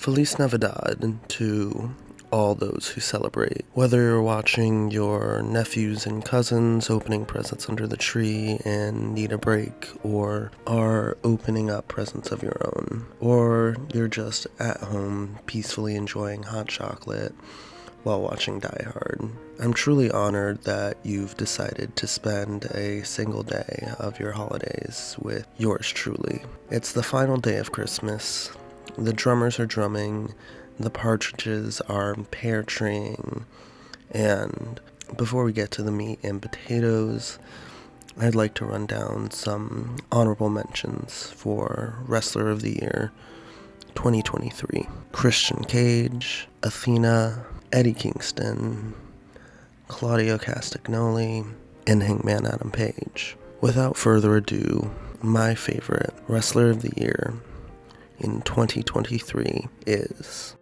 Feliz Navidad to all those who celebrate. Whether you're watching your nephews and cousins opening presents under the tree and need a break, or are opening up presents of your own, or you're just at home peacefully enjoying hot chocolate while watching Die Hard. I'm truly honored that you've decided to spend a single day of your holidays with yours truly. It's the final day of Christmas. The drummers are drumming, the partridges are pear treeing, and before we get to the meat and potatoes, I'd like to run down some honorable mentions for Wrestler of the Year 2023. Christian Cage, Athena, Eddie Kingston, Claudio Castagnoli, and Hangman Adam Page. Without further ado, my favorite Wrestler of the Year in 2023 is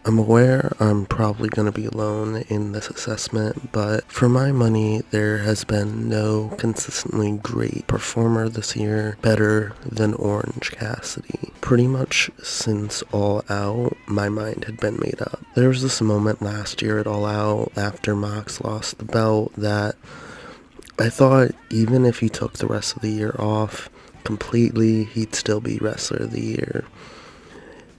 I'm aware I'm probably going to be alone in this assessment, but for my money, there has been no consistently great performer this year better than Orange Cassidy. Pretty much since All Out, my mind had been made up. There was this moment last year at All Out after Mox lost the belt that I thought even if he took the rest of the year off completely, he'd still be Wrestler of the Year.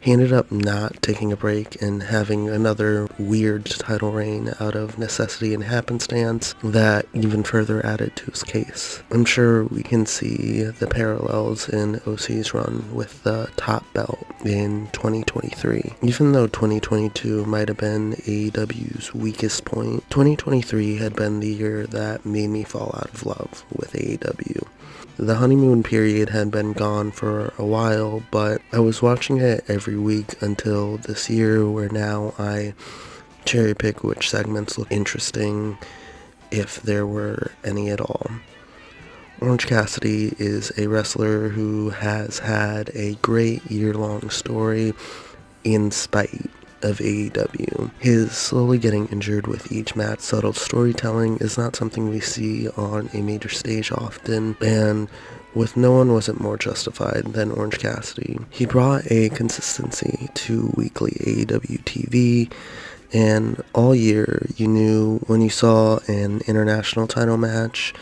He ended up not taking a break and having another weird title reign out of necessity and happenstance that even further added to his case. I'm sure we can see the parallels in OC's run with the top belt in 2023. Even though 2022 might have been AEW's weakest point, 2023 had been the year that made me fall out of love with AEW. The honeymoon period had been gone for a while, but I was watching it every week until this year, where now I cherry pick which segments look interesting, if there were any at all. Orange Cassidy is a wrestler who has had a great year-long story in spite of AEW. His slowly getting injured with each match subtle storytelling is not something we see on a major stage often, and with no one was it more justified than Orange Cassidy. He brought a consistency to weekly AEW TV, and all year you knew when you saw an international title match,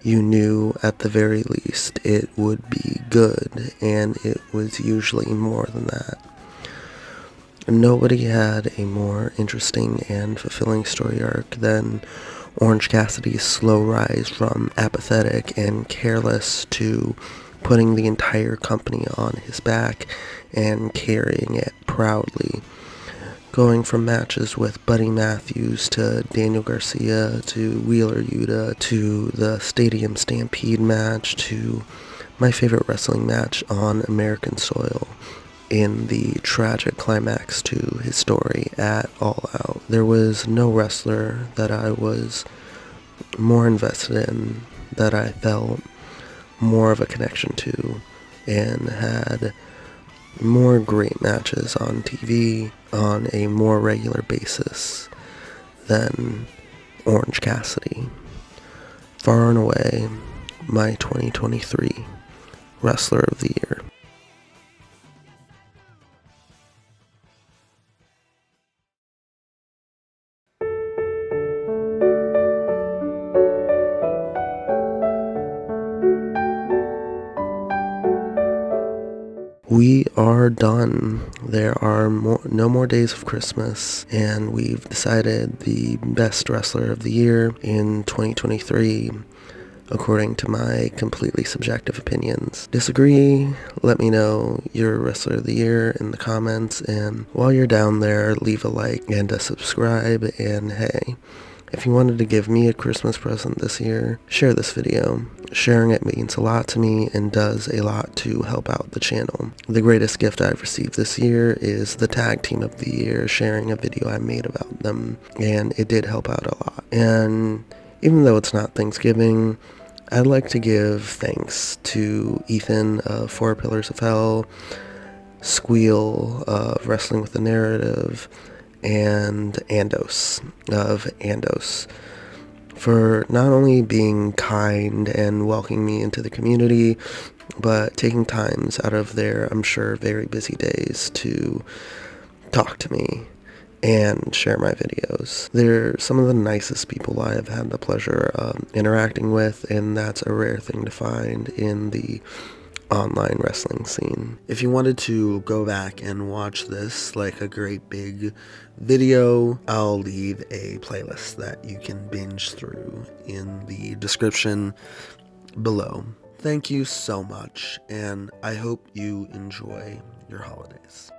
you knew at the very least it would be good, and it was usually more than that. Nobody had a more interesting and fulfilling story arc than Orange Cassidy's slow rise from apathetic and careless to putting the entire company on his back and carrying it proudly. Going from matches with Buddy Matthews to Daniel Garcia to Wheeler Yuta to the Stadium Stampede match to my favorite wrestling match on American soil, in the tragic climax to his story at All Out. There was no wrestler that I was more invested in, that I felt more of a connection to, and had more great matches on TV on a more regular basis than Orange Cassidy. Far and away, my 2023 Wrestler of the Year. We are done. There are no more days of Christmas, and we've decided the best wrestler of the year in 2023, according to my completely subjective opinions. Disagree? Let me know your wrestler of the year in the comments, and while you're down there, leave a like and a subscribe, and hey, if you wanted to give me a Christmas present this year, share this video. Sharing it means a lot to me and does a lot to help out the channel. The greatest gift I've received this year is the Tag Team of the Year, sharing a video I made about them, and it did help out a lot. And even though it's not Thanksgiving, I'd like to give thanks to Ethan of Four Pillars of Hell, Squeal of Wrestling with the Narrative, and Andos of Andos for not only being kind and welcoming me into the community, but taking times out of their, I'm sure, very busy days to talk to me and share my videos. They're some of the nicest people I have had the pleasure of interacting with, and that's a rare thing to find in the online wrestling scene. If you wanted to go back and watch this like a great big video, I'll leave a playlist that you can binge through in the description below. Thank you so much, and I hope you enjoy your holidays.